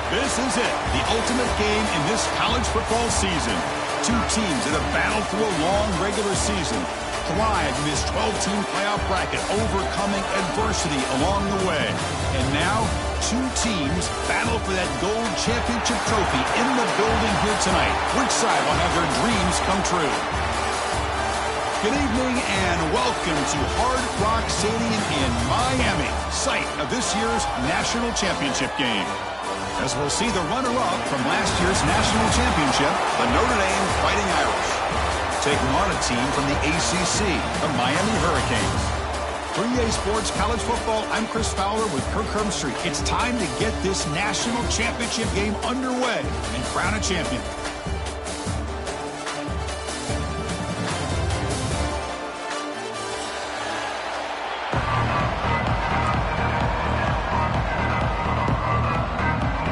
This is it, the ultimate game in this college football season. Two teams that have battled through a long regular season, thrived in this 12-team playoff bracket, overcoming adversity along the way. And now, two teams battle for that gold championship trophy in the building here tonight. Which side will have their dreams come true? Good evening and welcome to Hard Rock Stadium in Miami, site of this year's national championship game. As we'll see the runner-up from last year's national championship, the Notre Dame Fighting Irish, taking on a team from the ACC, the Miami Hurricanes. 3A Sports College Football, I'm Chris Fowler with Kirk Herbstreit. It's time to get this national championship game underway and crown a champion.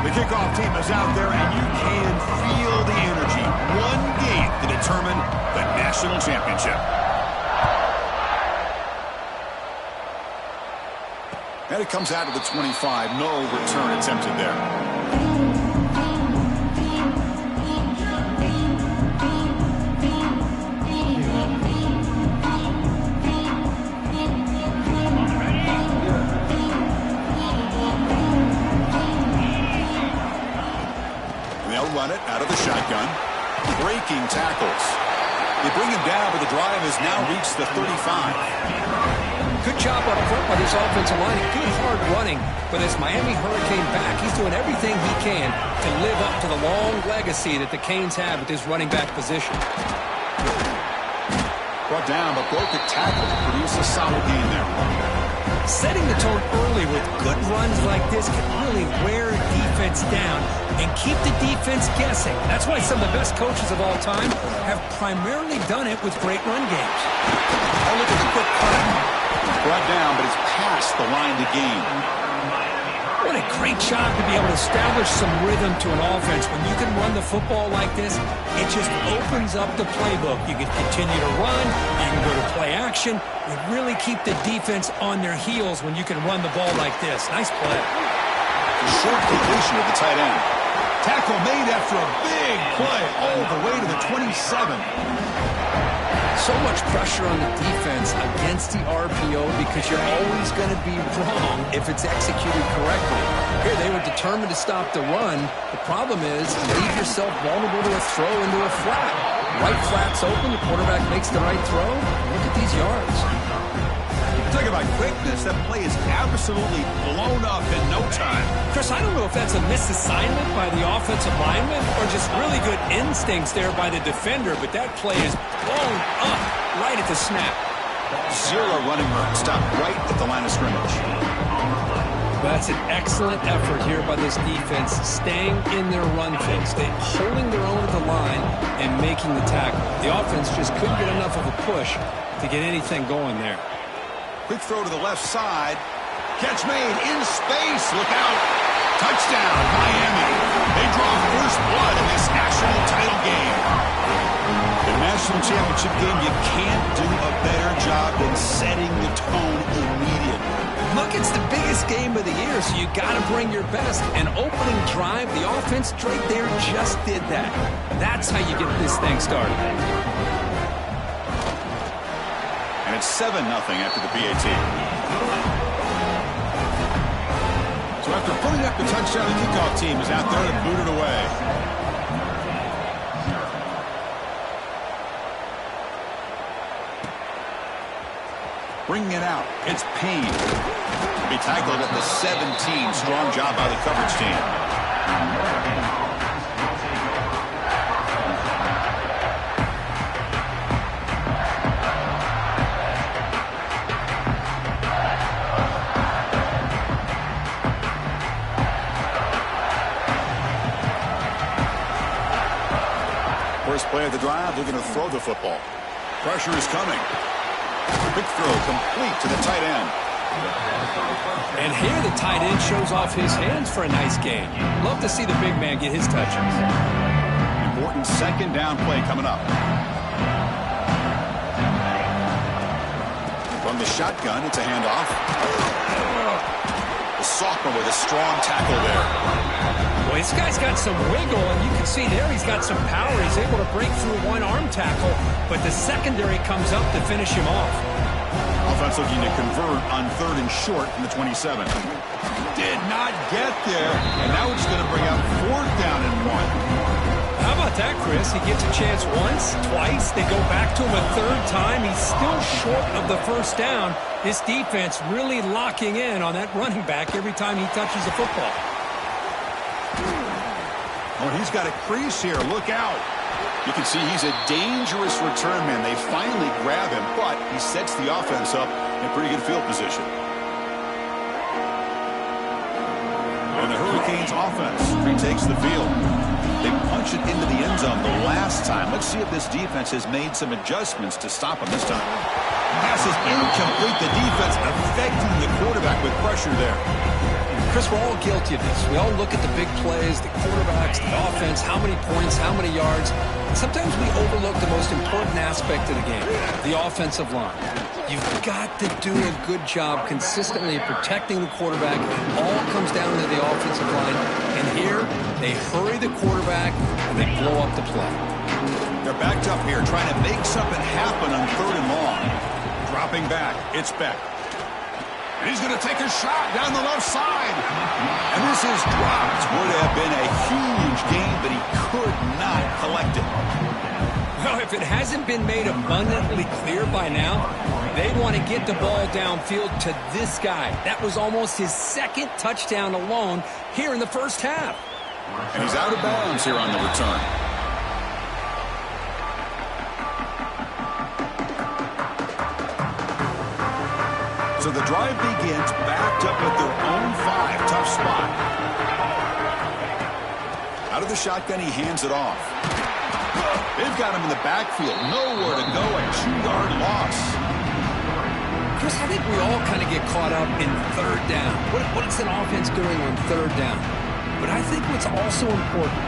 The kickoff team is out there, and you can feel the energy. One game to determine the national championship. And it comes out of the 25. No return attempted there. Run it out of the shotgun. Breaking tackles. They bring him down, but the drive has now reached the 35. Good job up front by this offensive line. Good hard running. But this Miami Hurricane back, he's doing everything he can to live up to the long legacy that the Canes have at this running back position. Brought down, but broke the tackle to produce a solid gain there. Setting the tone early with good runs like this can really wear a defense down and keep the defense guessing. That's why some of the best coaches of all time have primarily done it with great run games. Oh, look at the quick cut. Brought down, but it's past the line to gain. What a great job to be able to establish some rhythm to an offense. When you can run the football like this, it just opens up the playbook. You can continue to run, you can go to play action. You really keep the defense on their heels when you can run the ball like this. Nice play. Short completion of the tight end. Tackle made after a big play all the way to the 27. So much pressure on the defense against the RPO because you're always going to be wrong if it's executed correctly. Here, they were determined to stop the run. The problem is you leave yourself vulnerable to a throw into a flat. Right flat's open, the quarterback makes the right throw. Look at these yards. Talk about quickness. That play is absolutely blown up in no time. Chris, I don't know if that's a misassignment by the offensive lineman or just really good instincts there by the defender, but that play is blown up right at the snap. Zero running room. Stopped right at the line of scrimmage. That's an excellent effort here by this defense, staying in their run phase, holding their own at the line and making the tackle. The offense just couldn't get enough of a push to get anything going there. Quick throw to the left side. Catch made in space. Look out. Touchdown, Miami. They draw first blood in this national title game. The national championship game, you can't do a better job than setting the tone immediately. Look, it's the biggest game of the year, so you got to bring your best. An opening drive, the offense right there just did that. That's how you get this thing started. And it's 7-0 after the PAT. So after putting up the touchdown, the kickoff team is out there to boot it away. Bringing it out, it's Payne. To be tackled at the 17. Strong job by the coverage team. First play of the drive, they're going to throw the football. Pressure is coming. Quick throw complete to the tight end. And here the tight end shows off his hands for a nice gain. Love to see the big man get his touches. Important second down play coming up. From the shotgun, it's a handoff. The sophomore with a strong tackle there. Well, this guy's got some wiggle, and you can see there he's got some power. He's able to break through one arm tackle, but the secondary comes up to finish him off. Offense looking to convert on 3rd and short from the 27. Did not get there, and now it's going to bring out 4th down and 1. How about that, Chris? He gets a chance once, twice. They go back to him a 3rd time. He's still short of the 1st down. This defense really locking in on that running back every time he touches the football. Oh, he's got a crease here. Look out. You can see he's a dangerous return man. They finally grab him, but he sets the offense up in pretty good field position. And the Hurricanes offense retakes the field. They punch it into the end zone the last time. Let's see if this defense has made some adjustments to stop him this time. Pass is incomplete. The defense affecting the quarterback with pressure there. Chris, we're all guilty of this. We all look at the big plays, the quarterbacks, the offense, how many points, how many yards. Sometimes we overlook the most important aspect of the game, the offensive line. You've got to do a good job consistently protecting the quarterback. It all comes down to the offensive line. And here, they hurry the quarterback, and they blow up the play. They're backed up here, trying to make something happen on 3rd and long. Dropping back, it's Beck. And he's going to take a shot down the left side. And this is dropped. Would have been a huge gain, but he could not collect it. Well, if it hasn't been made abundantly clear by now, they want to get the ball downfield to this guy. That was almost his 2nd touchdown alone here in the 1st half. And he's out of bounds here on the return. So the drive begins backed up at their own 5. Tough spot. Out of the shotgun, he hands it off. They've got him in the backfield. Nowhere to go. A 2-yard loss. Chris, I think we all kind of get caught up in 3rd down. What is an offense doing on 3rd down? But I think what's also important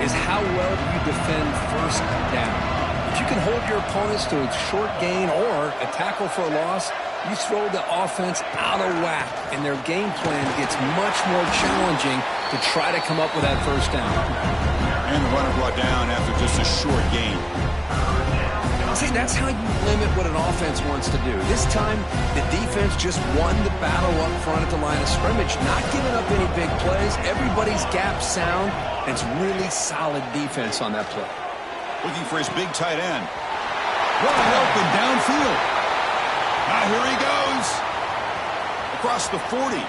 is how well you defend 1st down. If you can hold your opponents to a short gain or a tackle for a loss, you throw the offense out of whack, and their game plan gets much more challenging to try to come up with that 1st down. And the runner brought down after just a short gain. See, that's how you limit what an offense wants to do. This time, the defense just won the battle up front at the line of scrimmage, not giving up any big plays. Everybody's gap sound, and it's really solid defense on that play. Looking for his big tight end. Wide open downfield. Now here he goes. Across the 40.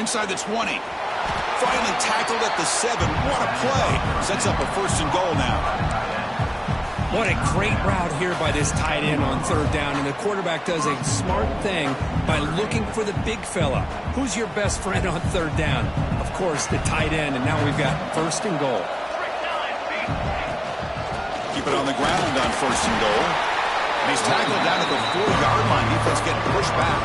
Inside the 20. Finally tackled at the 7. What a play. Sets up a 1st and goal now. What a great route here by this tight end on 3rd down. And the quarterback does a smart thing by looking for the big fella. Who's your best friend on 3rd down? Of course, the tight end. And now we've got 1st and goal. Keep it on the ground on 1st and goal. And he's tackled down at the 4-yard line. Defense getting pushed back.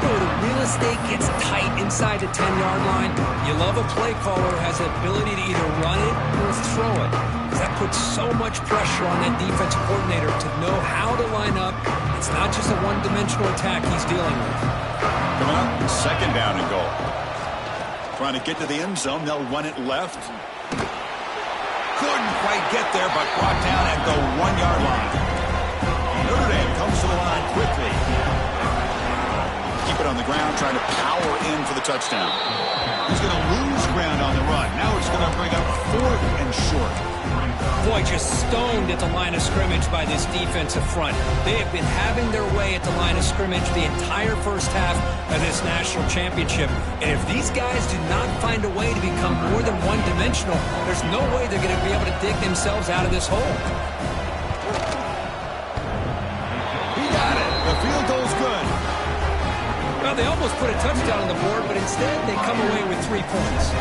The real estate gets tight inside the 10-yard line. You love a play caller who has the ability to either run it or throw it. Because that puts so much pressure on that defensive coordinator to know how to line up. It's not just a one-dimensional attack he's dealing with. Coming up, 2nd down and goal. Trying to get to the end zone. They'll run it left. Couldn't quite get there, but brought down at the 1-yard line. Notre Dame comes to the line quickly. Keep it on the ground, trying to power in for the touchdown. He's going to lose ground on the run. Now it's going to bring up 4th and short. Boy, just stoned at the line of scrimmage by this defensive front. They have been having their way at the line of scrimmage the entire 1st half of this national championship. And if these guys do not find a way to become more than one-dimensional, there's no way they're going to be able to dig themselves out of this hole. He got it. The field goal's good. Well, they almost put a touchdown on the board, but instead they come away with 3 points.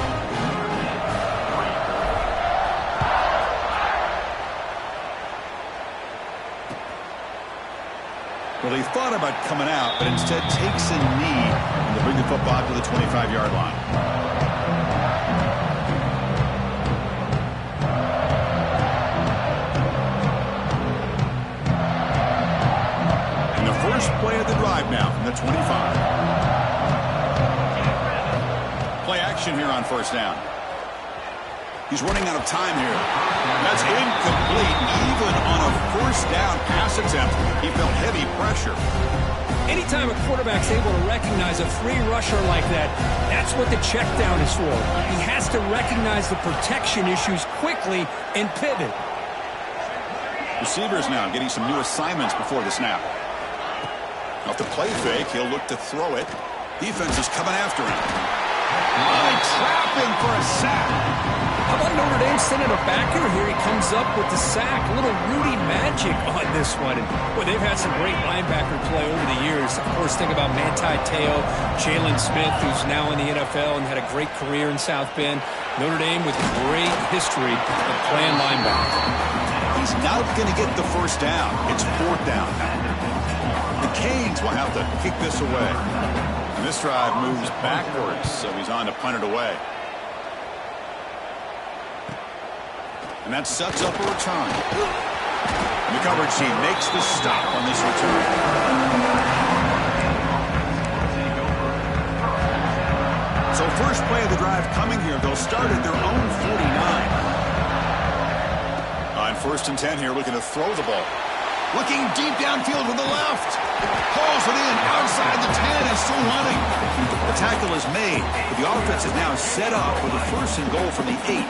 Well, he thought about coming out, but instead takes a knee and they bring the football to the 25-yard line. And the first play of the drive now from the 25. Play action here on first down. He's running out of time here. That's incomplete. Even on a first down pass attempt, he felt heavy pressure. Anytime a quarterback's able to recognize a free rusher like that, that's what the check down is for. He has to recognize the protection issues quickly and pivot. Receivers now getting some new assignments before the snap. Off the play fake, he'll look to throw it. Defense is coming after him. Oh, they trap him for a sack. How about Notre Dame sending a backer here? He comes up with the sack. A little Rudy magic on this one. And, boy, they've had some great linebacker play over the years. Of course, think about Manti Te'o, Jalen Smith, who's now in the NFL and had a great career in South Bend. Notre Dame with great history of playing linebacker. He's not going to get the first down. It's fourth down now. The Canes will have to kick this away. And this drive moves backwards, so he's on to punt it away. And that sets up a return. And the coverage team makes the stop on this return. So first play of the drive coming here. They'll start at their own 49. On first and 10 here, looking to throw the ball. Looking deep downfield to the left. Pulls it in outside the 10 and still running. The tackle is made, but the offense is now set up with a first and goal from the 8.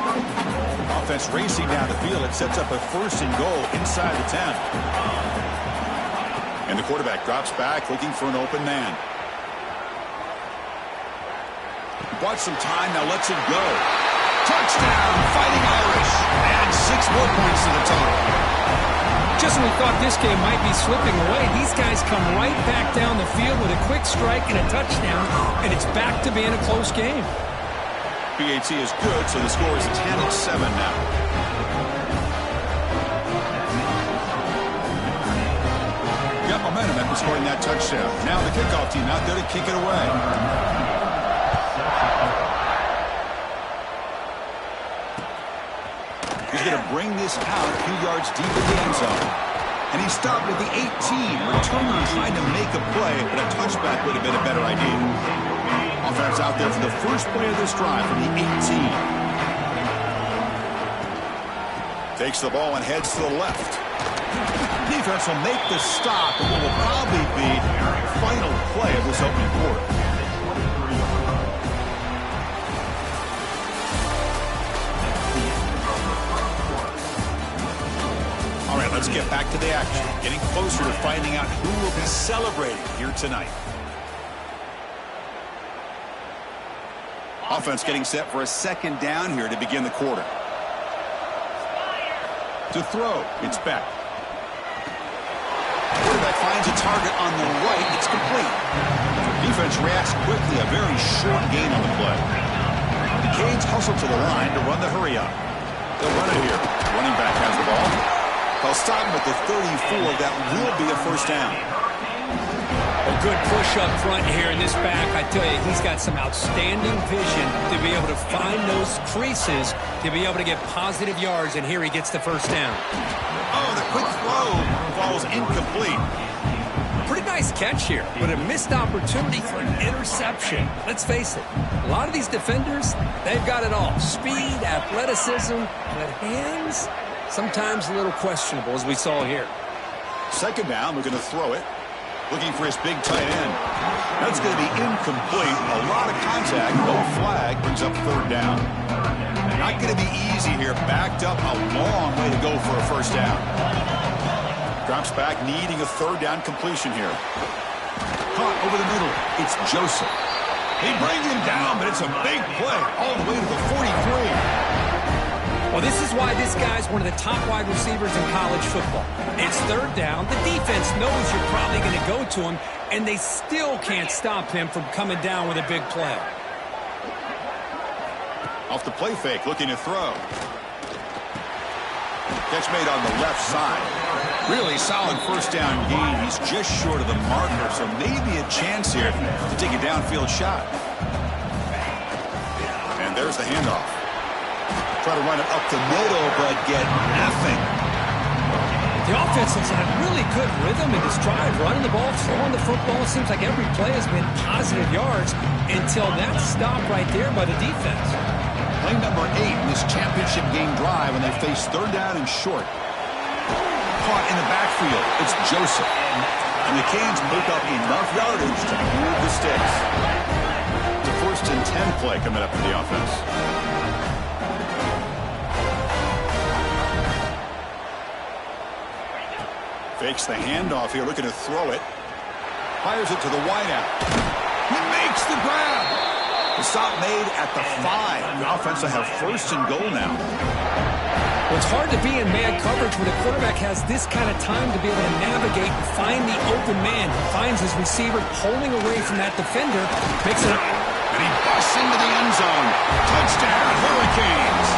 Offense racing down the field. It sets up a first and goal inside the 10. And the quarterback drops back looking for an open man. Bought some time, now lets it go. Touchdown, Fighting Irish. And 6 more points to the total. Just when we thought this game might be slipping away, these guys come right back down the field with a quick strike and a touchdown, and it's back to being a close game. PAT is good, so the score is 10-7 now. Got momentum after scoring that touchdown. Now the kickoff team out there to kick it away. He's going to bring this out a few yards deep in the end zone. And he stopped at the 18. Returner trying to make a play, but a touchback would have been a better idea. Offense out there for the first play of this drive from the 18. Takes the ball and heads to the left. Defense will make the stop at what will probably be the final play of this opening quarter. All right, let's get back to the action. Getting closer to finding out who will be celebrating here tonight. Offense getting set for a second down here to begin the quarter. To throw, it's back. Quarterback finds a target on the right. It's complete. Defense reacts quickly. A very short gain on the play. The Canes hustle to the line to run the hurry up. They'll run it here. Running back has the ball. They'll stop him at the 34. That will be a first down. A good push up front here in this back. I tell you, he's got some outstanding vision to be able to find those creases, to be able to get positive yards, and here he gets the first down. Oh, the quick throw falls incomplete. Pretty nice catch here, but a missed opportunity for an interception. Let's face it, a lot of these defenders, they've got it all. Speed, athleticism, but hands, sometimes a little questionable, as we saw here. Second down, we're going to throw it. Looking for his big tight end. That's going to be incomplete. A lot of contact. No flag. Brings up third down. Not going to be easy here. Backed up a long way to go for a first down. Drops back, needing a third down completion here. Caught over the middle. It's Joseph. They bring him down, but it's a big play all the way to the 43. Well, this is why this guy's one of the top wide receivers in college football. It's third down. The defense knows you're probably going to go to him, and they still can't stop him from coming down with a big play. Off the play fake, looking to throw. Catch made on the left side. Really solid first down gain. He's just short of the marker, so maybe a chance here to take a downfield shot. And there's the handoff. Try to run it up the middle, but get nothing. The offense looks like a really good rhythm in this drive, running the ball, throwing the football. It seems like every play has been positive yards until that stop right there by the defense. Play number 8 in this championship game drive when they face third down and short. Caught in the backfield. It's Joseph. And the Canes pick up enough yardage to move the sticks. It's a 1st and 10 play coming up for the offense. Fakes the handoff here, looking to throw it. Fires it to the wideout. He makes the grab. The stop made at the 5. The offense will have 1st and goal now. Well, it's hard to be in man coverage when a quarterback has this kind of time to be able to navigate and find the open man. He finds his receiver pulling away from that defender, makes it up. And he busts into the end zone. Touchdown, Hurricanes.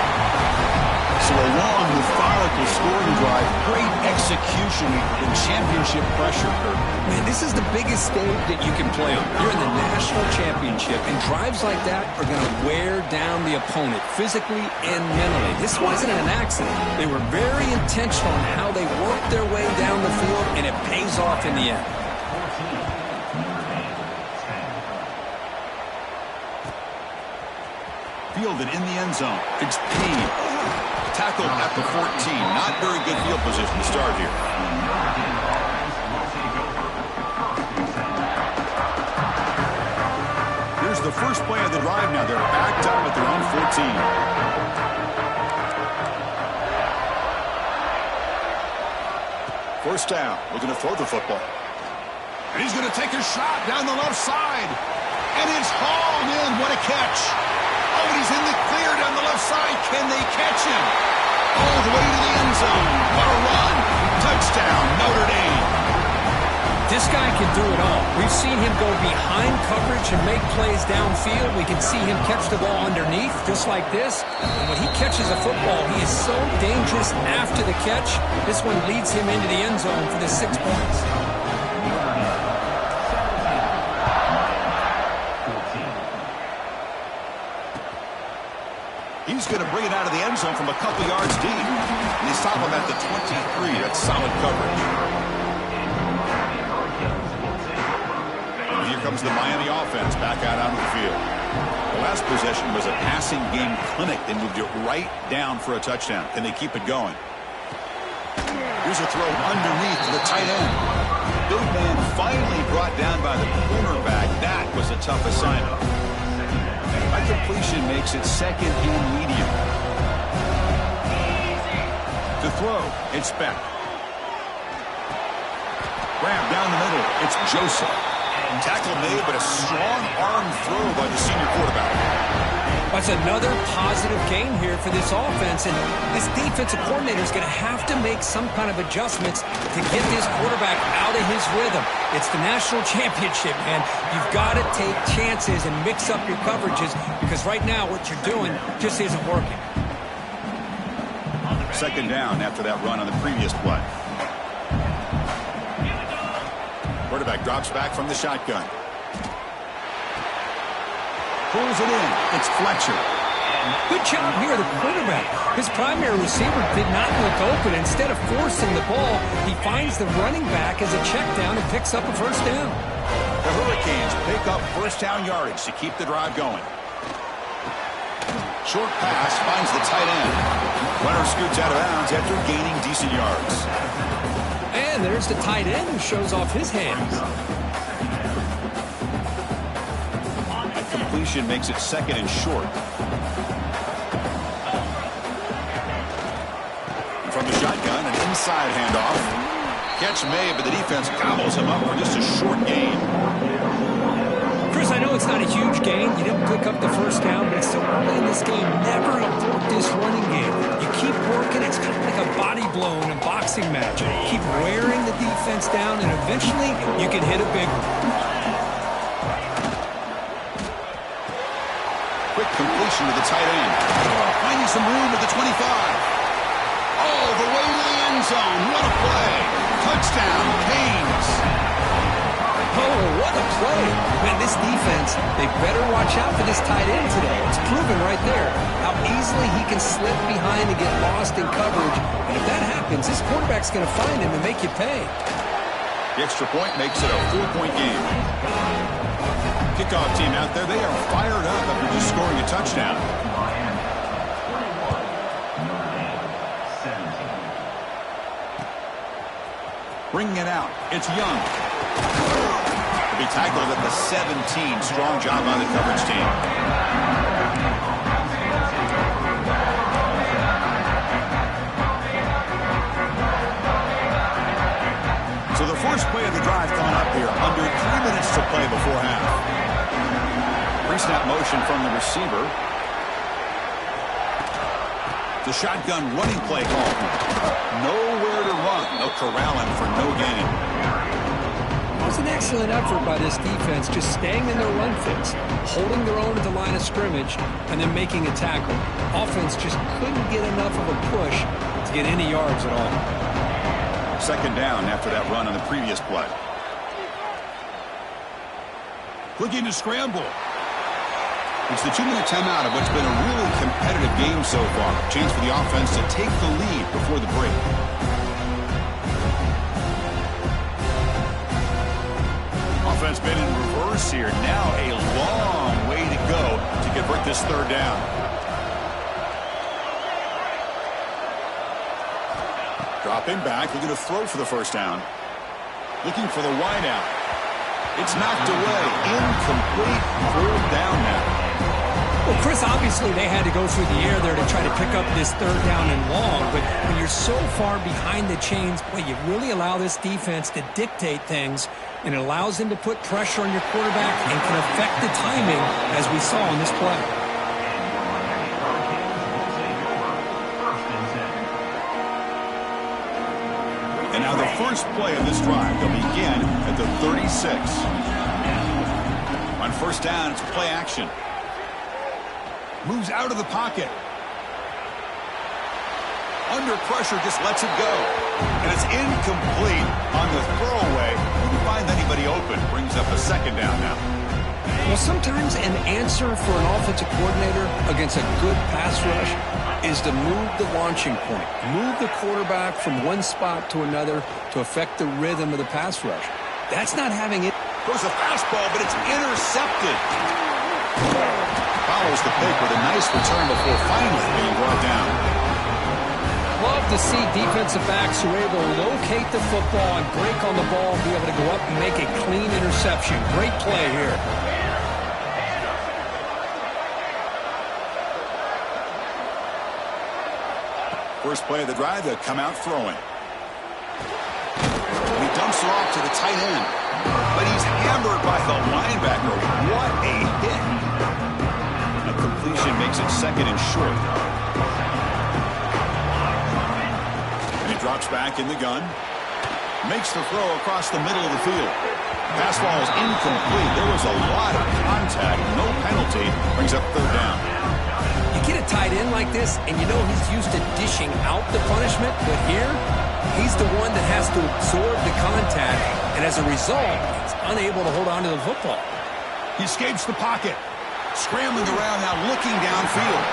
So a long, methodical scoring drive, great execution in championship pressure. Man, this is the biggest stage that you can play on. You're in the national championship, and drives like that are going to wear down the opponent physically and mentally. This wasn't an accident. They were very intentional in how they worked their way down the field, and it pays off in the end. Fielded in the end zone. It's Payne. Tackled at the 14. Not very good field position to start here. Here's the first play of the drive now. They're backed up at their own 14. First down. Looking to throw the football. And he's going to take a shot down the left side. And it's hauled in. What a catch. Oh, he's in the clear down the left side. Can they catch him? All the way to the end zone. What a run. Touchdown, Notre Dame. This guy can do it all. We've seen him go behind coverage and make plays downfield. We can see him catch the ball underneath, just like this. And when he catches a football, he is so dangerous after the catch. This one leads him into the end zone for the 6 points. He's going to bring it out of the end zone from a couple yards deep. And they stop him at the 23. That's solid coverage. And here comes the Miami offense back out onto the field. The last possession was a passing game clinic. They moved it right down for a touchdown. And they keep it going. Here's a throw underneath to the tight end. Big man finally brought down by the cornerback. That was a tough assignment. Completion makes it 2nd and medium. To throw, it's Beck. Grab down the middle, it's Joseph. Tackle made, but a strong arm throw by the senior quarterback. That's another positive game here for this offense, and this defensive coordinator is going to have to make some kind of adjustments to get this quarterback out of his rhythm. It's the national championship, man. You've got to take chances and mix up your coverages because right now what you're doing just isn't working. 2nd down after that run on the previous play. Quarterback drops back from the shotgun. Pulls it in. It's Fletcher. Good job here, the quarterback. His primary receiver did not look open. Instead of forcing the ball, he finds the running back as a check down and picks up a 1st down. The Hurricanes pick up 1st down yardage to keep the drive going. Short pass finds the tight end. Runner scoots out of bounds after gaining decent yards. And there's the tight end who shows off his hands. Completion makes it 2nd and short. And from the shotgun, an inside handoff. Catch made, but the defense gobbles him up for just a short gain. Chris, I know it's not a huge gain. You didn't pick up the 1st down, but it's so early in this game. Never abort this running game. You keep working. It's kind of like a body blow in a boxing match. You keep wearing the defense down, and eventually you can hit a big one. Quick completion to the tight end. Finding some room at the 25. All the way to the end zone. What a play. Touchdown, Canes. Oh, what a play. Man, this defense, they better watch out for this tight end today. It's proven right there how easily he can slip behind and get lost in coverage. And if that happens, this quarterback's going to find him and make you pay. The extra point makes it a 4-point game. Kickoff team out there, they are fired up after just scoring a touchdown. Bringing it out, it's Young. To be tackled at the 17. Strong job by the coverage team. So the first play of the drive coming up here. Under 3 minutes to play before half. Pre-snap motion from the receiver. The shotgun running play call. Nowhere to run. They'll corral him for no gain. It was an excellent effort by this defense, just staying in their run fits, holding their own at the line of scrimmage, and then making a tackle. Offense just couldn't get enough of a push to get any yards at all. Second down after that run on the previous play. Looking to scramble. It's the 2-minute timeout of what's been a really competitive game so far. Chance for the offense to take the lead before the break. Offense been in reverse here. Now a long way to go to convert this third down. Dropping back, looking to throw for the first down. Looking for the wide out. It's knocked away. Incomplete. Fourth down now. Well, Chris, obviously they had to go through the air there to try to pick up this third down and long, but when you're so far behind the chains, boy, you really allow this defense to dictate things, and it allows them to put pressure on your quarterback and can affect the timing, as we saw in this play. And now the first play of this drive, they'll begin at the 36. On first down, it's play action. Moves out of the pocket. Under pressure, just lets it go. And it's incomplete on the throwaway. Couldn't find anybody open. Brings up a second down now. Well, sometimes an answer for an offensive coordinator against a good pass rush is to move the launching point. Move the quarterback from one spot to another to affect the rhythm of the pass rush. That's not having it. Goes a fastball, but it's intercepted. Follows the pick with a nice return before finally being brought down. Love to see defensive backs who are able to locate the football and break on the ball and be able to go up and make a clean interception. Great play here. First play of the drive, they'll come out throwing. He dumps it off to the tight end, but he's hammered by the linebacker. What a hit. A completion makes it second and short. And he drops back in the gun. Makes the throw across the middle of the field. Pass ball is incomplete. There was a lot of contact. No penalty. Brings up third down. You get a tight end like this, and you know he's used to dishing out the punishment, but here, he's the one that has to absorb the contact, and as a result, he's unable to hold on to the football. He escapes the pocket. Scrambling around now, looking downfield.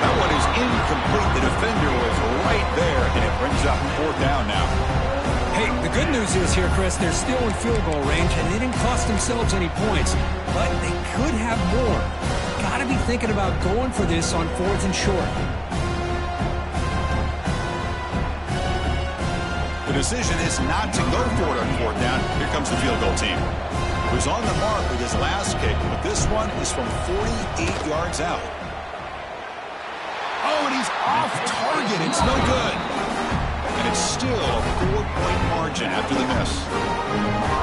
That one is incomplete. The defender was right there, and it brings up fourth down now. Hey, the good news is here, Chris, they're still in field goal range, and they didn't cost themselves any points, but they could have more. Got to be thinking about going for this on fourth and short. The decision is not to go for it on fourth down. Here comes the field goal team. He was on the mark with his last kick, but this one is from 48 yards out. Oh, and he's off target. It's no good. And it's still a 4-point margin after the miss.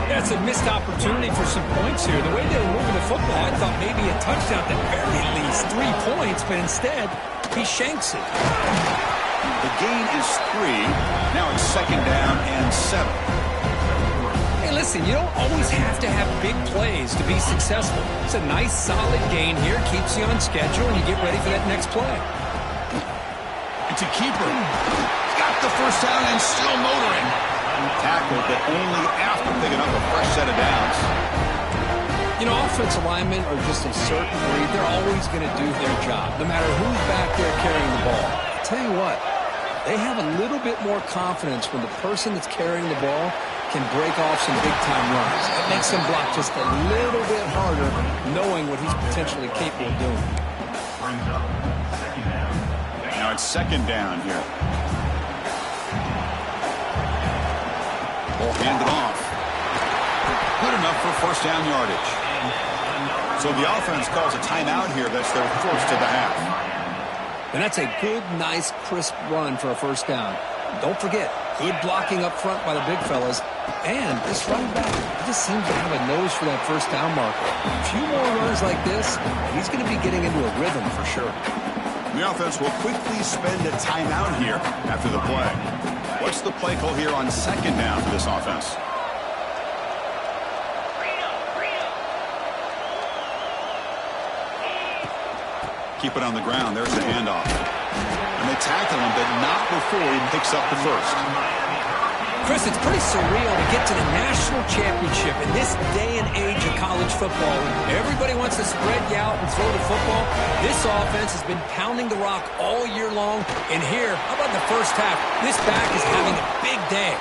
That's a missed opportunity for some points here. The way they were moving the football, I thought maybe a touchdown, at the very least 3 points, but instead, he shanks it. The gain is 3. Now it's second down and 7. Hey, listen, you don't always have to have big plays to be successful. It's a nice, solid gain here. Keeps you on schedule, and you get ready for that next play. It's a keeper. Got the first down and still motoring. Tackled, but only after picking up a fresh set of downs. You know, offensive linemen are just a certain breed. They're always going to do their job, no matter who's back there carrying the ball. I'll tell you what, they have a little bit more confidence when the person that's carrying the ball can break off some big-time runs. It makes them block just a little bit harder, knowing what he's potentially capable of doing. Now it's second down here. Ball handed off. Good enough for first down yardage. So the offense calls a timeout here. That's their first of the half. And that's a good, nice, crisp run for a first down. Don't forget, good blocking up front by the big fellas. And this running back, he just seems to have a nose for that first down marker. A few more runs like this, he's going to be getting into a rhythm for sure. The offense will quickly spend a timeout here after the play. What's the play call here on second down for this offense? Keep it on the ground. There's the handoff. And they tackle him, but not before he picks up the first. Chris, it's pretty surreal to get to the national championship in this day and age of college football. Everybody wants to spread you out and throw the football. This offense has been pounding the rock all year long. And here, how about the first half? This back is having a big day.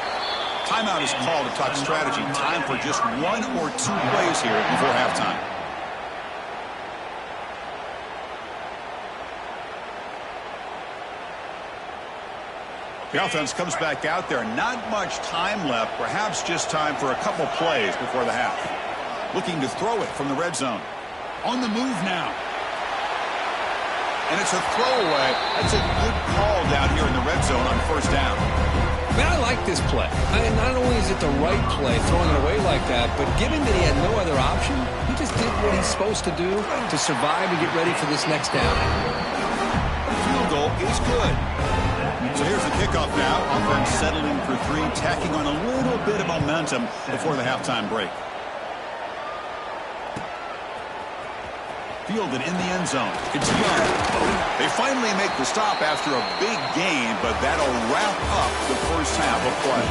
Timeout is called to talk strategy. Time for just one or two plays here before halftime. The offense comes back out there. Not much time left. Perhaps just time for a couple plays before the half. Looking to throw it from the red zone. On the move now. And it's a throwaway. That's a good call down here in the red zone on first down. Man, I like this play. I mean, not only is it the right play, throwing it away like that, but given that he had no other option, he just did what he's supposed to do to survive and get ready for this next down. Field goal is good. So here's the kickoff now. Offense settling for three, tacking on a little bit of momentum before the halftime break. Fielded in the end zone. It's Young. They finally make the stop after a big gain, but that'll wrap up the first half of play.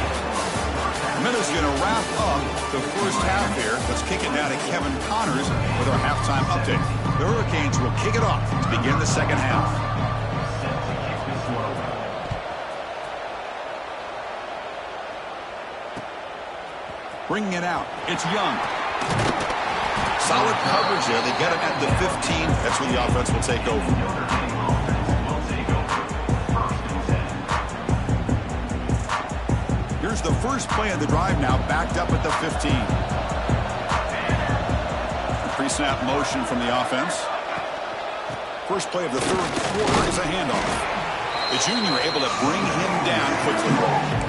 Minutes going to wrap up the first half here. Let's kick it now to Kevin Connors with our halftime update. The Hurricanes will kick it off to begin the second half. Bringing it out. It's Young. Solid coverage there. They get him at the 15. That's where the offense will take over. Here's the first play of the drive now, backed up at the 15. Pre-snap motion from the offense. First play of the third quarter is a handoff. The junior able to bring him down quickly.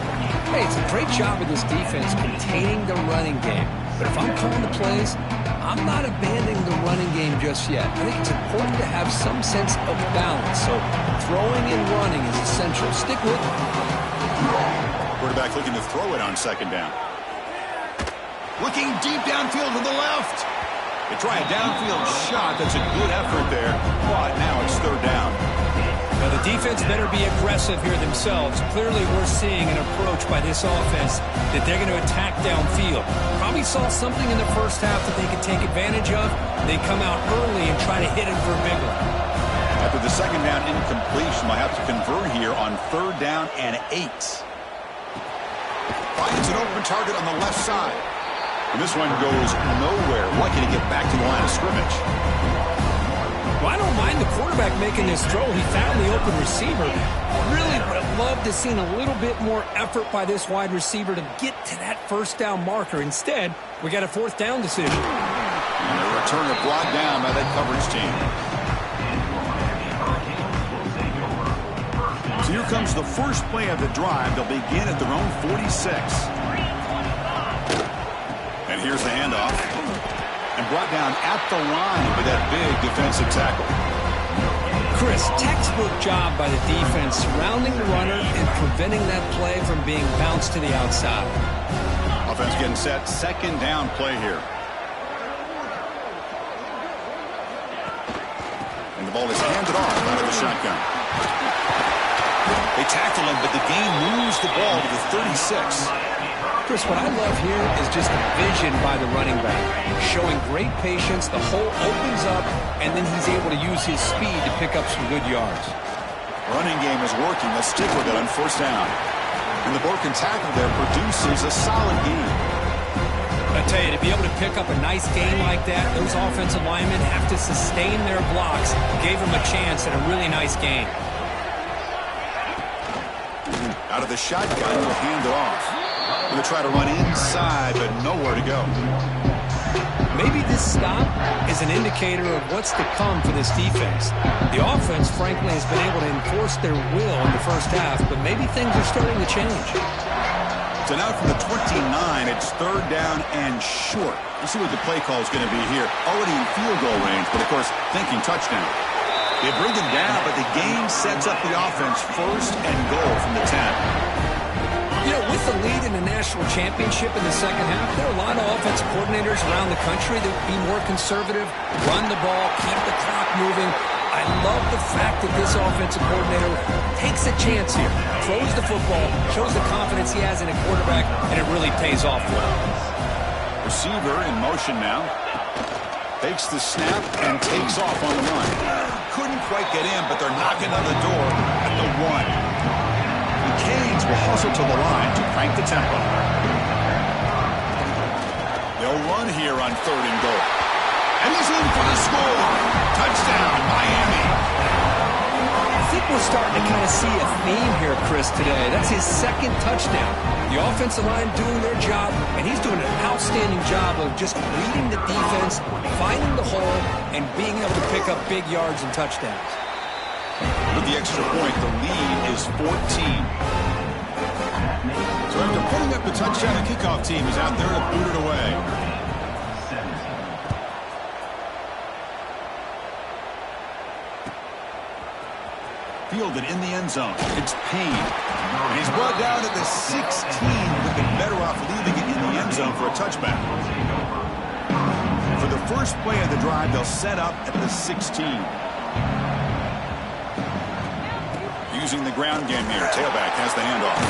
Hey, it's a great job of this defense containing the running game. But if I'm calling the plays, I'm not abandoning the running game just yet. I think it's important to have some sense of balance. So throwing and running is essential. Stick with it. Quarterback looking to throw it on second down. Looking deep downfield to the left. They try a downfield shot. That's a good effort there. But now it's third down. Now, the defense better be aggressive here themselves. Clearly, we're seeing an approach by this offense that they're going to attack downfield. Probably saw something in the first half that they could take advantage of. They come out early and try to hit him for a big one. After the second down incompletion, they'll have to convert here on third down and 8. Finds an open target on the left side. And this one goes nowhere. Lucky to get back to the line of scrimmage. Well, I don't mind the quarterback making this throw. He found the open receiver. Really would have loved to seen a little bit more effort by this wide receiver to get to that first down marker. Instead, we got a fourth down decision. And a return is brought down by that coverage team. So here comes the first play of the drive. They'll begin at their own 46. And here's the handoff. And brought down at the line with that big defensive tackle. Chris, textbook job by the defense surrounding the runner and preventing that play from being bounced to the outside. Offense getting set. Second down play here. And the ball is handed off out of the shotgun. They tackle him, but the game moves the ball to the 36. Chris, what I love here is just the vision by the running back. Showing great patience, the hole opens up, and then he's able to use his speed to pick up some good yards. Running game is working. Let's stick with it on first down. And the broken tackle there produces a solid gain. I tell you, to be able to pick up a nice gain like that, those offensive linemen have to sustain their blocks. Gave them a chance at a really nice gain. Out of the shotgun, will hand it off. Going to try to run inside, but nowhere to go. Maybe this stop is an indicator of what's to come for this defense. The offense, frankly, has been able to enforce their will in the first half, but maybe things are starting to change. So now from the 29, it's third down and short. Let's see what the play call is going to be here. Already in field goal range, but of course, thinking touchdown. They bring it down, but the game sets up the offense first and goal from the 10. You know, with the lead in the national championship in the second half, there are a lot of offensive coordinators around the country that would be more conservative, run the ball, keep the clock moving. I love the fact that this offensive coordinator takes a chance here, throws the football, shows the confidence he has in a quarterback, and it really pays off for him. Receiver in motion now. Takes the snap and takes off on the run. Couldn't quite get in, but they're knocking on the door at the 1. The Canes will hustle to the line to crank the tempo. They'll run here on third and goal. And he's in for the score. Touchdown, Miami. I think we're starting to kind of see a theme here, Chris, today. That's his second touchdown. The offensive line doing their job, and he's doing an outstanding job of just reading the defense, finding the hole, and being able to pick up big yards and touchdowns. With the extra point, the lead is 14. So after putting up the touchdown, the kickoff team is out there to boot it away. Fielded in the end zone. It's Payne. And he's brought down at the 16. Would have been better off leaving it in the end zone for a touchback. For the first play of the drive, they'll set up at the 16. Using the ground game here. Tailback has the handoff.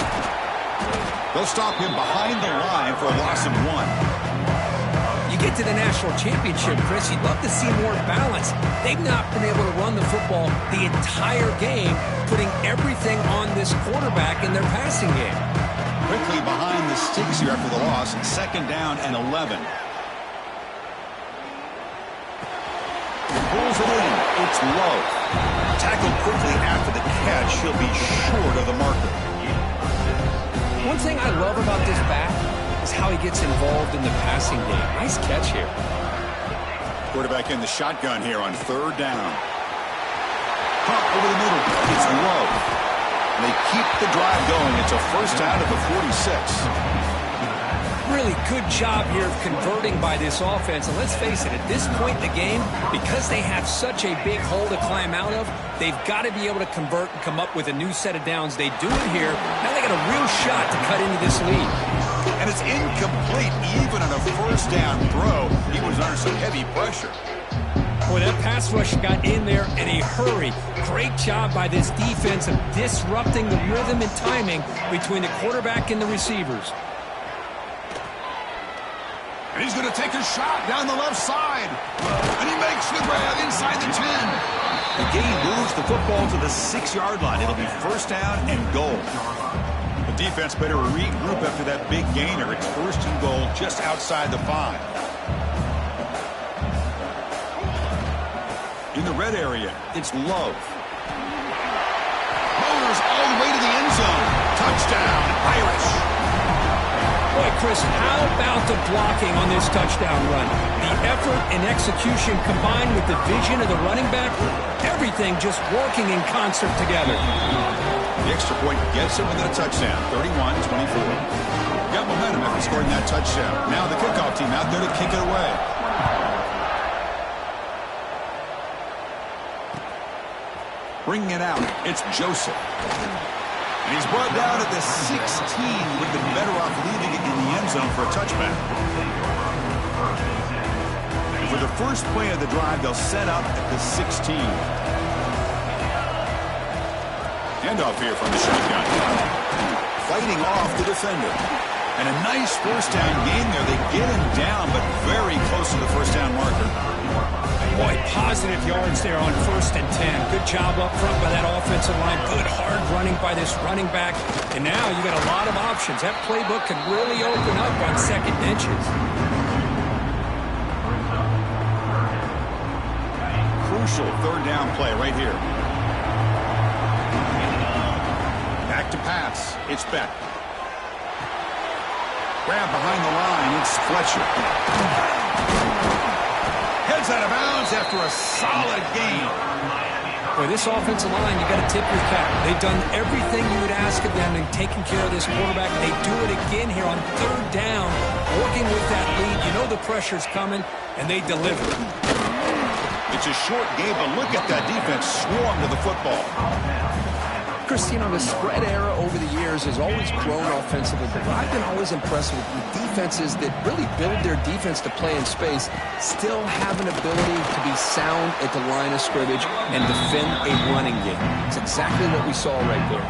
They'll stop him behind the line for a loss of 1. You get to the national championship, Chris, you'd love to see more balance. They've not been able to run the football the entire game, putting everything on this quarterback in their passing game. Quickly behind the sticks here after the loss, and second down and 11. Pulls it in. It's low. Tackled quickly after the catch. He'll be short of the marker. One thing I love about this back is how he gets involved in the passing game. Nice catch here. Quarterback in the shotgun here on third down. Pump over the middle. It's low. And they keep the drive going. It's a first down at the 46. Really good job here of converting by this offense. And let's face it, at this point in the game, because they have such a big hole to climb out of, they've got to be able to convert and come up with a new set of downs. They do it here. Now they got a real shot to cut into this lead. And it's incomplete even on a first down throw. He was under some heavy pressure. Boy, that pass rush got in there in a hurry. Great job by this defense of disrupting the rhythm and timing between the quarterback and the receivers. And he's going to take a shot down the left side. And he makes the grab inside the 10. The gain moves the football to the 6-yard line. It'll be first down and goal. The defense better regroup after that big gainer. It's first and goal just outside the 5. In the red area, it's Love. Motors all the way to the end zone. Touchdown, Irish. Boy, Chris, how about the blocking on this touchdown run? The effort and execution combined with the vision of the running back, everything just working in concert together. The extra point gets him within a touchdown, 31-24. Got momentum after scoring that touchdown. Now the kickoff team out there to kick it away. Bringing it out, it's Joseph. And he's brought down at the 16. Would have been better off leaving it in the end zone for a touchback. For the first play of the drive, they'll set up at the 16. Handoff here from the shotgun. Fighting off the defender. And a nice first down gain there. They get him down, but very close to the first down marker. Boy, positive yards there on 1st and 10. Good job up front by that offensive line. Good hard running by this running back. And now you got a lot of options. That playbook can really open up on second inches. Crucial third down play right here. Back to pass. It's Beck. Grab behind the line. It's Fletcher. Heads out of bounds after a solid gain. Boy, this offensive line, you got to tip your cap. They've done everything you would ask of them in taking care of this quarterback. They do it again here on third down, working with that lead. You know the pressure's coming, and they deliver. It's a short game, but look at that defense swarm to the football. Christine, the spread era over the years has always grown offensively, but I've been always impressed with defenses that really build their defense to play in space, still have an ability to be sound at the line of scrimmage and defend a running game. It's exactly what we saw right there.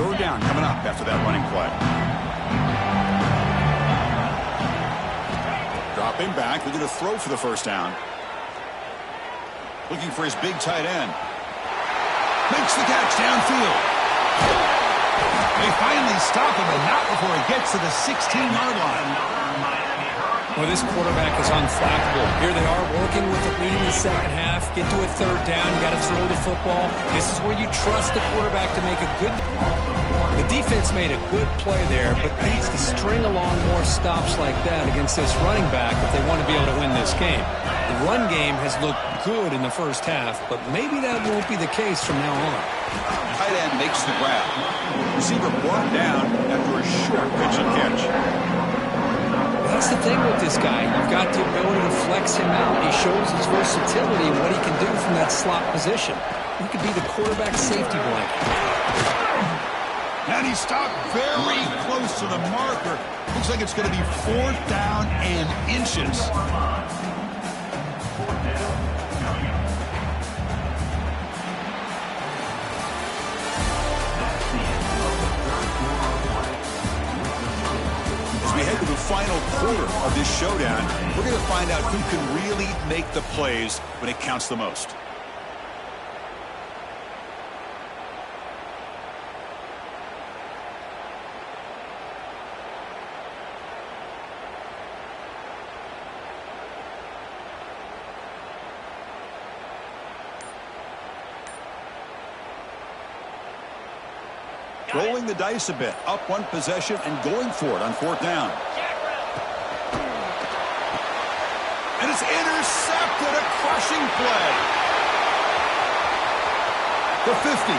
Third down coming up after that running play. Dropping back, they're going to throw for the first down. Looking for his big tight end. Makes the catch downfield. They finally stop him, but not before he gets to the 16-yard line. Well, this quarterback is unflappable. Here they are working with the lead in the second half. Get to a third down. You got to throw the football. This is where you trust the quarterback to make a good. The defense made a good play there, but needs to string along more stops like that against this running back if they want to be able to win this game. The run game has looked good in the first half, but maybe that won't be the case from now on. Tight end makes the grab. Receiver brought down after a short pitch and catch. That's the thing with this guy. You've got the ability to flex him out. He shows his versatility and what he can do from that slot position. He could be the quarterback safety blanket. And he stopped very close to the marker. Looks like it's going to be 4th down and inches. As we head to the final quarter of this showdown, we're going to find out who can really make the plays when it counts the most. Rolling the dice a bit, up one possession and going for it on 4th down. And it's intercepted, a crushing play. The 50,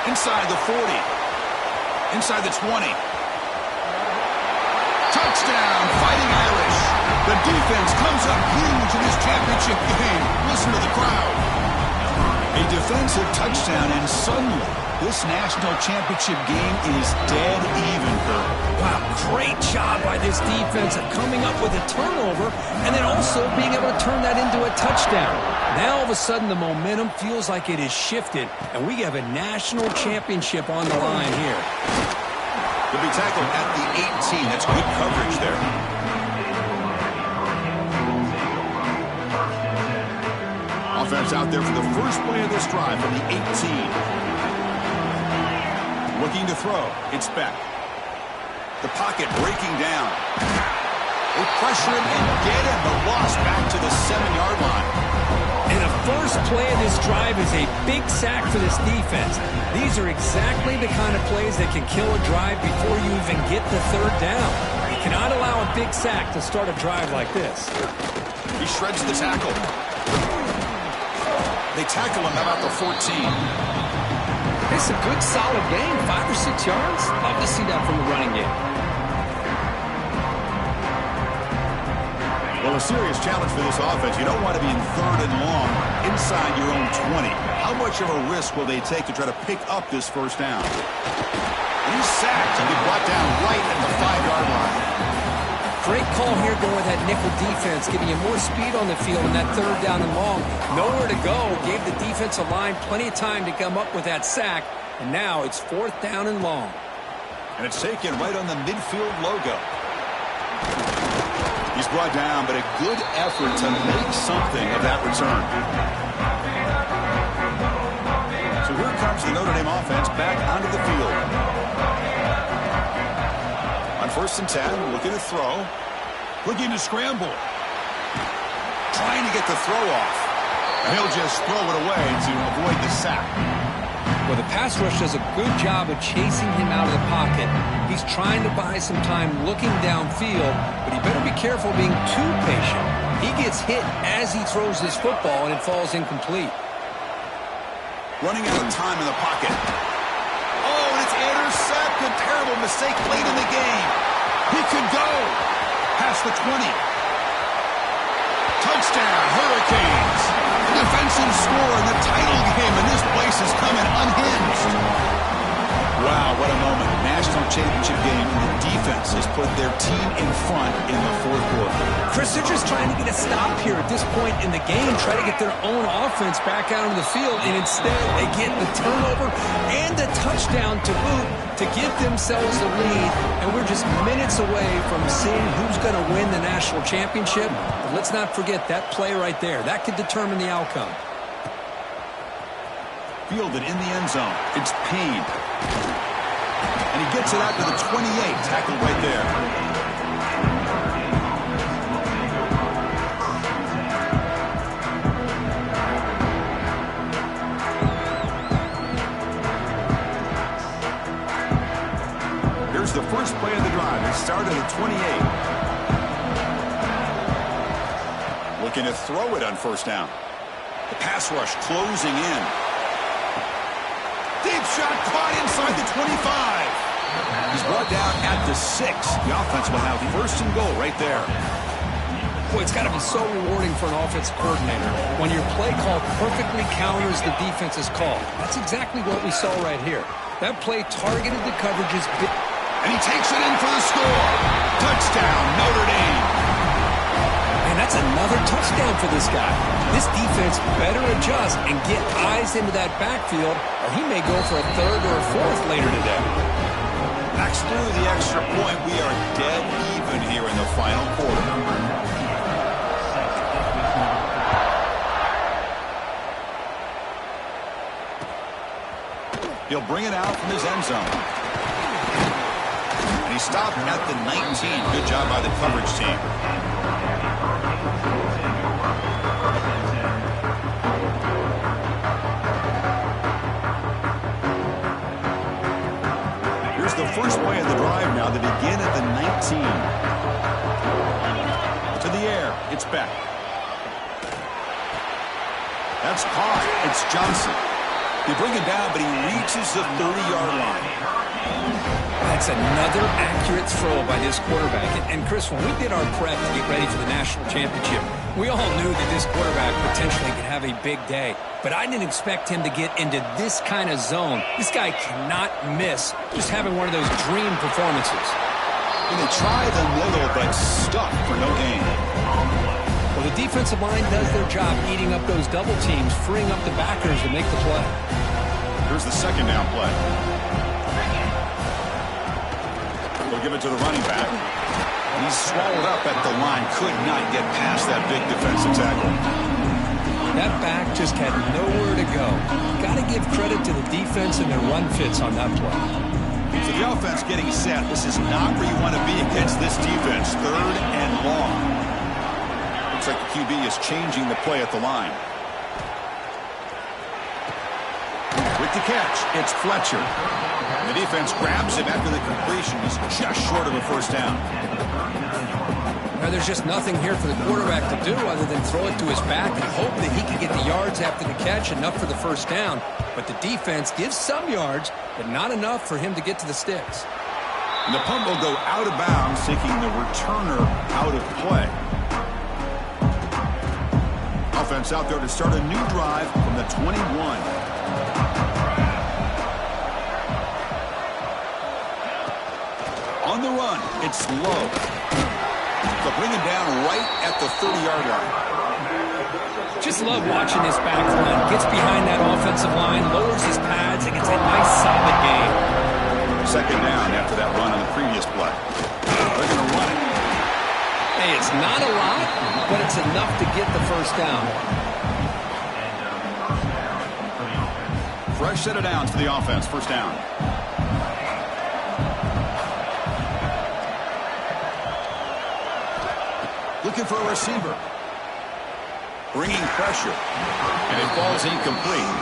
inside the 40, inside the 20. Touchdown, Fighting Irish. The defense comes up huge in this championship game. Listen to the crowd. A defensive touchdown, and suddenly this national championship game is dead even, Kurt. Wow, great job by this defense of coming up with a turnover and then also being able to turn that into a touchdown. Now, all of a sudden, the momentum feels like it is shifted, and we have a national championship on the line here. He'll be tackled at the 18. That's good coverage there. Offense out there for the first play of this drive from the 18. Looking to throw. It's Beck. The pocket breaking down. They pressure him and get him, but lost back to the 7-yard line. And the first play of this drive is a big sack for this defense. These are exactly the kind of plays that can kill a drive before you even get the third down. You cannot allow a big sack to start a drive like this. He shreds the tackle. They tackle him about the 14. It's a good, solid game, 5 or 6 yards. Love to see that from the running game. Well, a serious challenge for this offense. You don't want to be in 3rd and long inside your own 20. How much of a risk will they take to try to pick up this first down? He's sacked and be brought down right at the 5-yard line. Great call here going with that nickel defense, giving you more speed on the field in that third down and long. Nowhere to go. Gave the defensive line plenty of time to come up with that sack. And now it's fourth down and long. And it's taken right on the midfield logo. He's brought down, but a good effort to make something of that return. So here comes the Notre Dame offense back onto the field. On 1st and 10, looking to throw. Looking to scramble. Trying to get the throw off. And he'll just throw it away to avoid the sack. Well, the pass rush does a good job of chasing him out of the pocket. He's trying to buy some time looking downfield, but he better be careful being too patient. He gets hit as he throws his football, and it falls incomplete. Running out of time in the pocket. Oh, and it's intercepted. Terrible mistake late in the game. He could go past the 20. Touchdown, Hurricanes. The defensive score in the title game, and this place is coming unhinged. Wow, what a moment. National championship game, and the defense has put their team in front in the fourth quarter. Chris, they're just trying to get a stop here at this point in the game, try to get their own offense back out on the field, and instead they get the turnover and the touchdown to boot to give themselves the lead, and we're just minutes away from seeing who's going to win the national championship. But let's not forget that play right there. That could determine the outcome. Fielded in the end zone. It's Payne. And he gets it out to the 28. Tackled right there. Here's the first play of the drive. It started at 28. Looking to throw it on 1st down. The pass rush closing in. Deep shot caught inside the 25. He's brought down at the 6. The offense will have 1st and goal right there. Boy, it's got to be so rewarding for an offense coordinator when your play call perfectly counters the defense's call. That's exactly what we saw right here. That play targeted the coverages. And he takes it in for the score. Touchdown, Notre Dame. And that's another touchdown for this guy. This defense better adjust and get eyes into that backfield, or he may go for a 3rd or a 4th later today. Backs through the extra point. We are dead even here in the final quarter. He'll bring it out from his end zone. And he stopped at the 19. Good job by the coverage team. Here's the first play of the drive now. They begin at the 19. To the air. It's Beck. That's caught. It's Johnson. They bring him down, but he reaches the 30-yard line. That's another accurate throw by this quarterback. And Chris, when we did our prep to get ready for the national championship, we all knew that this quarterback potentially could have a big day. But I didn't expect him to get into this kind of zone. This guy cannot miss just having one of those dream performances. And they try the middle, but stuck for no gain. Well, the defensive line does their job eating up those double teams, freeing up the backers to make the play. Here's the 2nd down play. They'll give it to the running back. And he's swallowed up at the line. Could not get past that big defensive tackle. That back just had nowhere to go. Got to give credit to the defense and their run fits on that play. So the offense getting set. This is not where you want to be against this defense. 3rd and long. Looks like the QB is changing the play at the line. With the catch, it's Fletcher. And the defense grabs him after the completion. He's just short of a 1st down. Now, there's just nothing here for the quarterback to do other than throw it to his back and hope that he can get the yards after the catch, enough for the 1st down. But the defense gives some yards, but not enough for him to get to the sticks. And the punt will go out of bounds, taking the returner out of play. Offense out there to start a new drive from the 21. On the run, it's Lowe. So bring him down right at the 30-yard line. Just love watching this back line. Gets behind that offensive line, lowers his pads, and gets a nice solid gain. Second down after that run on the previous play. They're going to run it. Hey, it's not a lot, but it's enough to get the first down. Fresh set of downs for the offense. First down. Looking for a receiver. Bringing pressure. And it falls incomplete.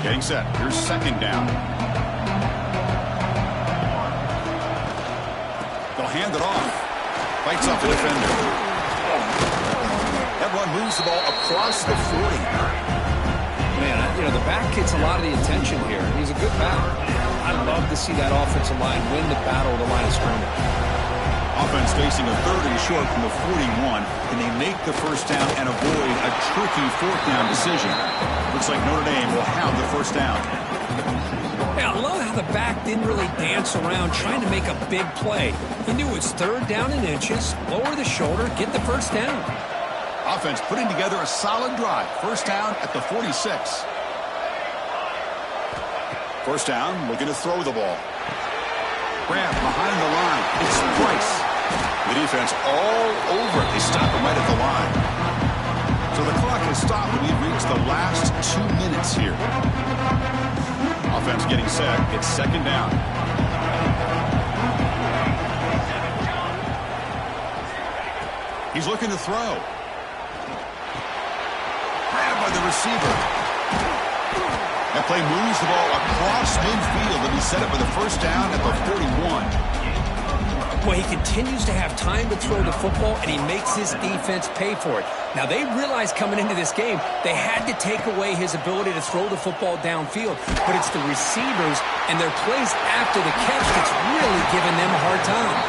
Getting set. Here's second down. They'll hand it off. Fights off the defender. That run moves the ball across the 40. Man, the back gets a lot of the attention here. He's a good back. I love to see that offensive line win the battle of the line of scrimmage. Offense facing a third and short from the 41. Can they make the first down and avoid a tricky fourth down decision? Looks like Notre Dame will have the first down. Yeah, I love how the back didn't really dance around trying to make a big play. He knew it's third down in inches, lower the shoulder, get the first down. Offense putting together a solid drive. First down at the 46. First down, looking to throw the ball. Grab behind the line. It's Price. The defense all over it. They stop him right at the line. So the clock has stopped and we've reached the last 2 minutes here. Offense getting set. It's second down. He's looking to throw. Grabbed by the receiver. That play moves the ball across midfield, and he set it for the first down at the 41. Well, he continues to have time to throw the football, and he makes his defense pay for it. Now, they realized coming into this game, they had to take away his ability to throw the football downfield, but it's the receivers and their plays after the catch that's really giving them a hard time.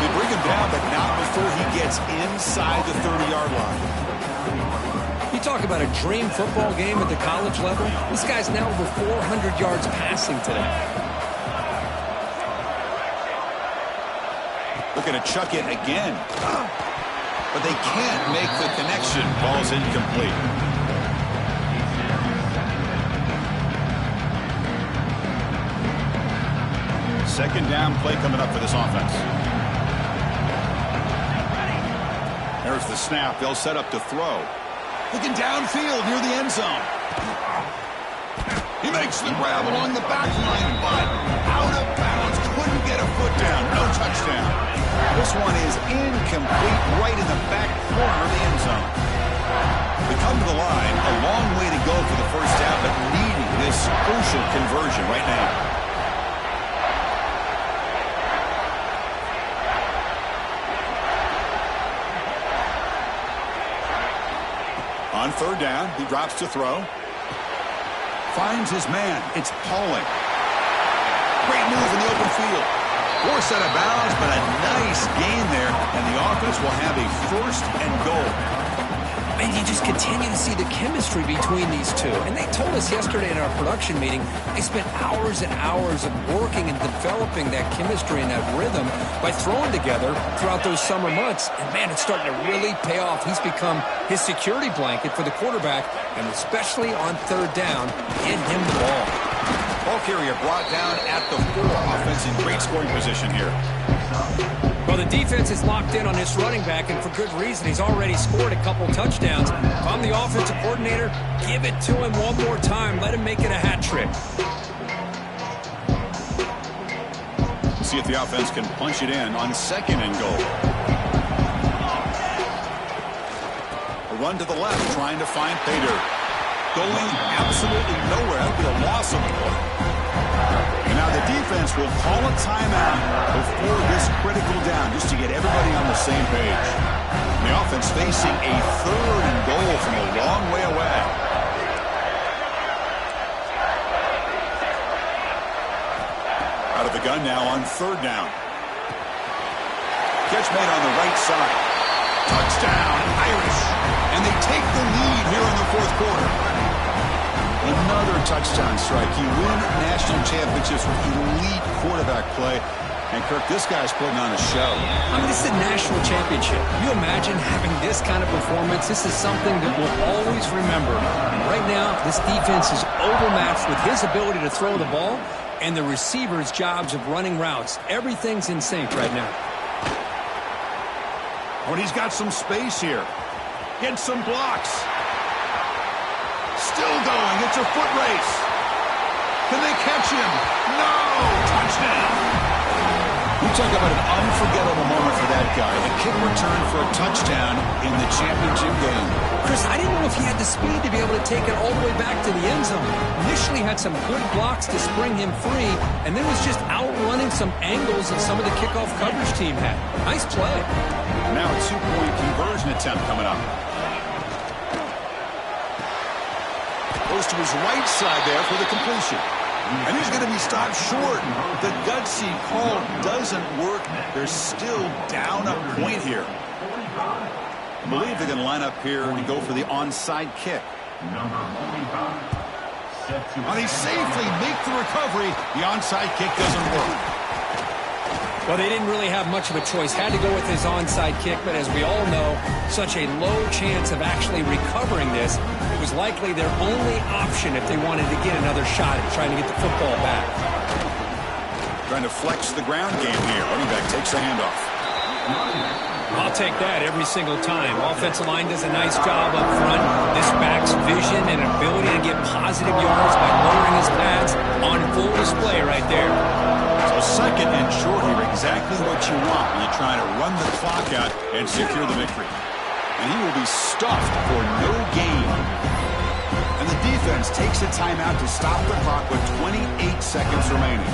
They bring him down, but not before he gets inside the 30-yard line. You talk about a dream football game at the college level. This guy's now over 400 yards passing today. Looking to chuck it again. But they can't make the connection. Ball's incomplete. Second down play coming up for this offense. There's the snap. They'll set up to throw. Looking downfield near the end zone. He makes the grab along the back line, but out of bounds. Couldn't get a foot down. No touchdown. This one is incomplete right in the back corner of the end zone. They come to the line. A long way to go for the first down, but needing this crucial conversion right now. On third down, he drops to throw. Finds his man. It's Pauling. Great move in the open field. Forced out of bounds, but a nice gain there. And the offense will have a first and goal. And you just continue to see the chemistry between these two. And they told us yesterday in our production meeting, they spent hours and hours of working and developing that chemistry and that rhythm by throwing together throughout those summer months. And, man, it's starting to really pay off. He's become his security blanket for the quarterback, and especially on third down, getting him the ball. Ball carrier brought down at the 4. Offense in great scoring position here. Well, the defense is locked in on this running back, and for good reason. He's already scored a couple touchdowns. If I'm the offensive coordinator, give it to him one more time. Let him make it a hat trick. See if the offense can punch it in on second and goal. A run to the left, trying to find pay dirt. Going absolutely nowhere. That would be a loss of the play. And now the defense will call a timeout before this critical down, just to get everybody on the same page. And the offense facing a third and goal from a long way away. Out of the gun now on third down. Catch made on the right side. Touchdown, Irish. And they take the lead here in the fourth quarter. Another touchdown strike. You win national championships with elite quarterback play. And, Kirk, this guy's putting on a show. I mean, this is a national championship. You imagine having this kind of performance? This is something that we'll always remember. Right now, this defense is overmatched with his ability to throw the ball and the receivers' jobs of running routes. Everything's in sync right now. Oh, and he's got some space here. Gets some blocks. Still going. It's a foot race. Can they catch him? No! Touchdown! You talk about an unforgettable moment for that guy. A kick return for a touchdown in the championship game. Chris, I didn't know if he had the speed to be able to take it all the way back to the end zone. Initially had some good blocks to spring him free, and then was just outrunning some angles that some of the kickoff coverage team had. Nice play. Now a two-point conversion attempt coming up. Goes to his right side there for the completion. And he's going to be stopped short. The gutsy call doesn't work. They're still down a point here. I believe they're going to line up here and go for the onside kick. And he safely makes the recovery. The onside kick doesn't work. Well, they didn't really have much of a choice. Had to go with his onside kick, but as we all know, such a low chance of actually recovering this. It was likely their only option if they wanted to get another shot at trying to get the football back. Trying to flex the ground game here. Running back takes the handoff. I'll take that every single time. Offensive line does a nice job up front. This back's vision and ability to get positive yards by lowering his pads on full display right there. So second and short here, exactly what you want when you're trying to run the clock out and secure the victory. And he will be stuffed for no gain. And the defense takes a timeout to stop the clock with 28 seconds remaining.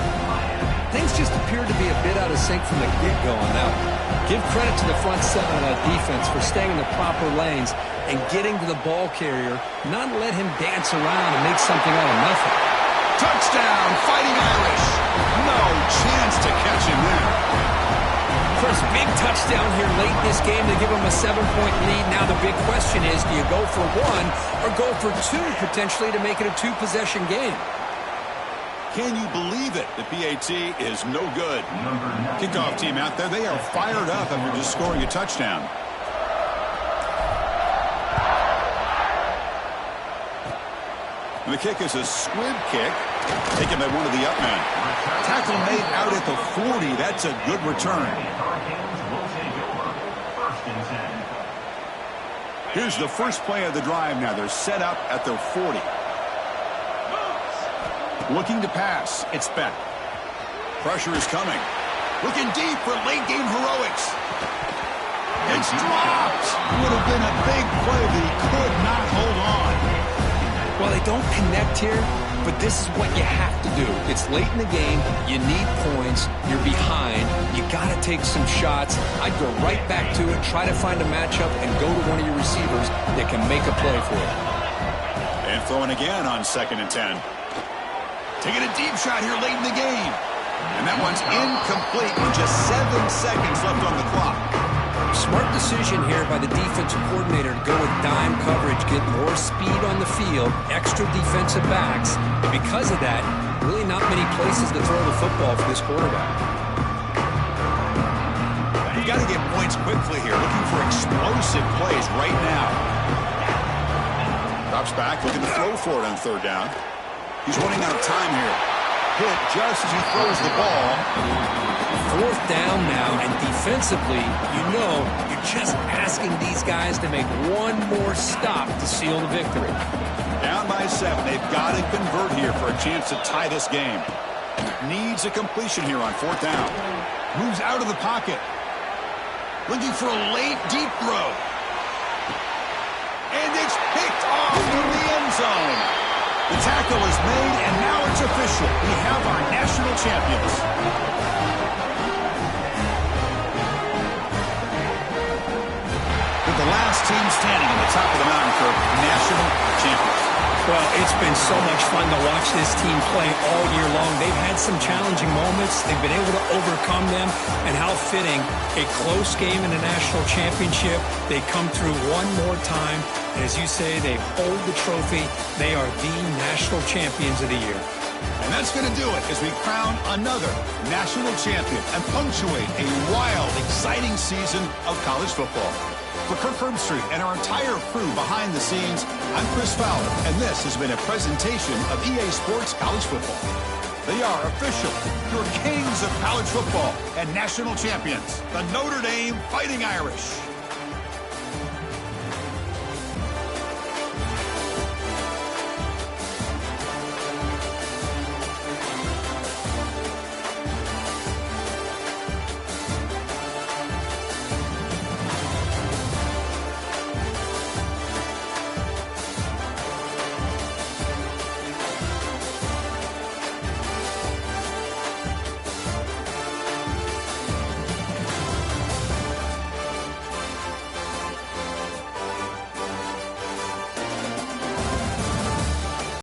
Things just appeared to be a bit out of sync from the get-go on that one. Give credit to the front seven of that defense for staying in the proper lanes and getting to the ball carrier, not let him dance around and make something out of nothing. Touchdown, Fighting Irish. No chance to catch him there. First big touchdown here late in this game to give him a 7-point lead. Now the big question is, do you go for one or go for two potentially to make it a two-possession game? Can you believe it? The PAT is no good. Kickoff team out there, they are fired up after just scoring a touchdown. And the kick is a squib kick, taken by one of the up men. Tackle made out at the 40. That's a good return. Here's the first play of the drive now. They're set up at their 40. Looking to pass. It's Beck. Pressure is coming. Looking deep for late-game heroics. It's dropped. Would have been a big play, but he could not hold on. Well, they don't connect here, but this is what you have to do. It's late in the game. You need points. You're behind. You got to take some shots. I'd go right back to it, try to find a matchup, and go to one of your receivers that can make a play for you. And throwing again on 2nd and 10. Taking a deep shot here late in the game. And that one's incomplete with just 7 seconds left on the clock. Smart decision here by the defensive coordinator to go with dime coverage, get more speed on the field, extra defensive backs. And because of that, really not many places to throw the football for this quarterback. You've got to get points quickly here, looking for explosive plays right now. Drops back, looking to throw for it on 3rd down. He's running out of time here. Hit just as he throws the ball. 4th down now, and defensively, you know, you're just asking these guys to make one more stop to seal the victory. Down by 7. They've got to convert here for a chance to tie this game. Needs a completion here on 4th down. Moves out of the pocket. Looking for a late, deep throw. And it's picked off in the end zone. The tackle is made, and now it's official. We have our national champions. With the last team standing on the top of the mountain for national champions. Well, it's been so much fun to watch this team play all year long. They've had some challenging moments. They've been able to overcome them. And how fitting, a close game in the national championship. They come through one more time. And as you say, they hold the trophy. They are the national champions of the year. And that's going to do it as we crown another national champion and punctuate a wild, exciting season of college football. For Kirk Herbstreit and our entire crew behind the scenes, I'm Chris Fowler, and this has been a presentation of EA Sports College Football. They are official, your kings of college football and national champions, the Notre Dame Fighting Irish.